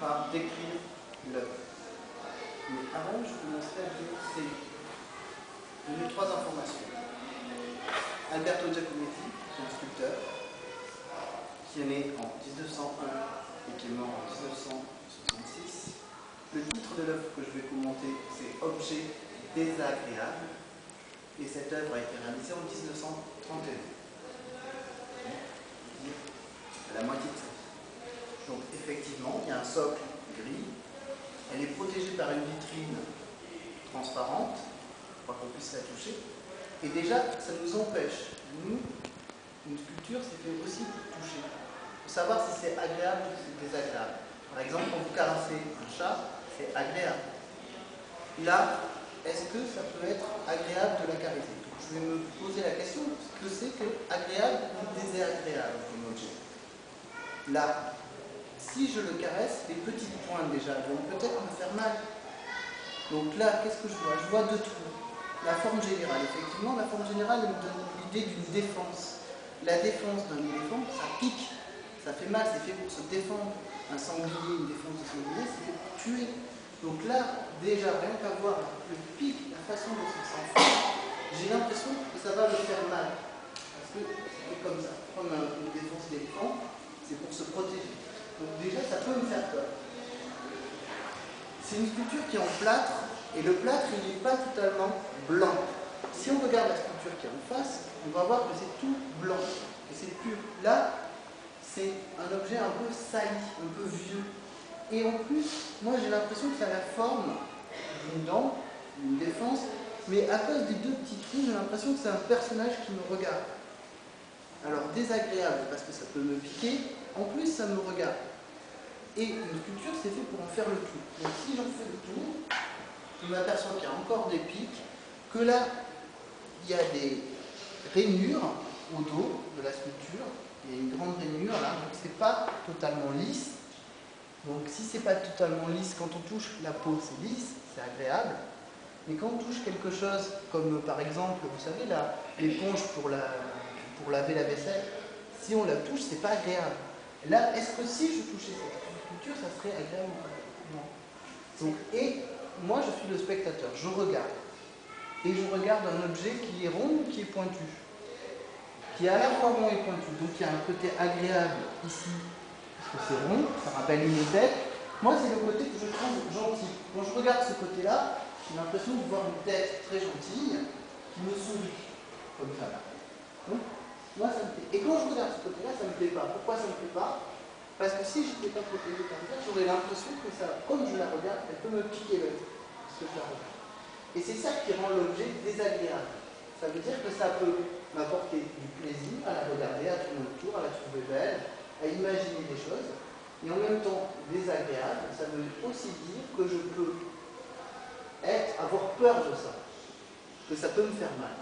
par décrire l'œuvre. Mais avant, je vous montrerai donner trois informations. Alberto Giacometti, qui est un sculpteur, qui est né en 1901 et qui est mort en 1966. Le titre de l'œuvre que je vais commenter, c'est Objet désagréable. Et cette œuvre a été réalisée en 1931. À la moitié de sa vie. Donc effectivement, il y a un socle gris. Elle est protégée par une vitrine transparente, pour qu'on puisse la toucher. Et déjà, ça nous empêche. Nous, une sculpture, c'est fait aussi pour toucher. Il faut savoir si c'est agréable ou si c'est désagréable. Par exemple, quand vous caressez un chat, c'est agréable. Là, est-ce que ça peut être agréable de la caresser? Donc, je vais me poser la question, ce que c'est que agréable ou désagréable comme objet. Là, si je le caresse, les petites pointes déjà vont peut-être me faire mal. Donc là, qu'est-ce que je vois? Je vois deux trous. La forme générale, effectivement, la forme générale me donne l'idée d'une défense. La défense d'un éléphant, ça pique, ça fait mal, c'est fait pour se défendre. Un sanglier, une défense de sanglier, c'est fait pour tuer. Donc là, déjà, rien qu'à voir le pic, la façon dont il s'enfonce, j'ai l'impression que ça va me faire mal. Parce que c'est comme ça. Comme une défense d'éléphant, c'est pour se protéger. Donc déjà, ça peut me faire peur. C'est une sculpture qui est en plâtre, et le plâtre, il n'est pas totalement blanc. Si on regarde la sculpture qui est en face, on va voir que c'est tout blanc, que c'est pur. Là, c'est un objet un peu sali, un peu vieux. Et en plus, moi j'ai l'impression que ça a la forme d'une dent, d'une défense, mais à cause des deux petits trous, j'ai l'impression que c'est un personnage qui me regarde. Alors désagréable parce que ça peut me piquer, en plus ça me regarde. Et une sculpture c'est fait pour en faire le tour. Donc si j'en fais le tour, je m'aperçois qu'il y a encore des pics, que là il y a des rainures au dos de la sculpture, il y a une grande rainure là, donc c'est pas totalement lisse. Donc si c'est pas totalement lisse, quand on touche la peau c'est lisse, c'est agréable. Mais quand on touche quelque chose comme par exemple, vous savez, l'éponge pour laver la vaisselle, si on la touche, c'est pas agréable. Là, est-ce que si je touchais cette sculpture, ça serait agréable ou pas? Non. Donc, et moi je suis le spectateur, je regarde. Et je regarde un objet qui est rond ou qui est pointu. Qui est à la fois rond et pointu. Donc il y a un côté agréable ici, parce que c'est rond, ça rappelle une tête. Moi c'est le côté que je trouve gentil. Quand je regarde ce côté-là, j'ai l'impression de voir une tête très gentille qui me sourit, comme ça là. Donc, moi ça me plaît. Et quand je regarde ce côté-là, ça ne me plaît pas. Pourquoi ça ne me plaît pas? Parce que si je n'étais pas protégé comme ça, j'aurais l'impression que ça, comme je la regarde, elle peut me piquer l'œil, parce que je la regarde. Et c'est ça qui rend l'objet désagréable. Ça veut dire que ça peut m'apporter du plaisir à la regarder, à tourner autour, à la trouver belle, à imaginer des choses, et en même temps désagréable, ça veut aussi dire que je peux avoir peur de ça, que ça peut me faire mal.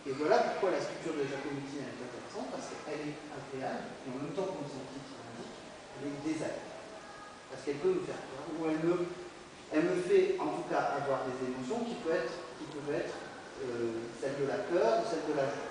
Et voilà pourquoi la sculpture de Giacometti est intéressante, parce qu'elle est agréable, et en même temps, comme son titre l'indique, elle est désagréable. Parce qu'elle peut me faire peur, ou elle me fait en tout cas avoir des émotions qui peuvent être celles de la peur ou celles de la joie.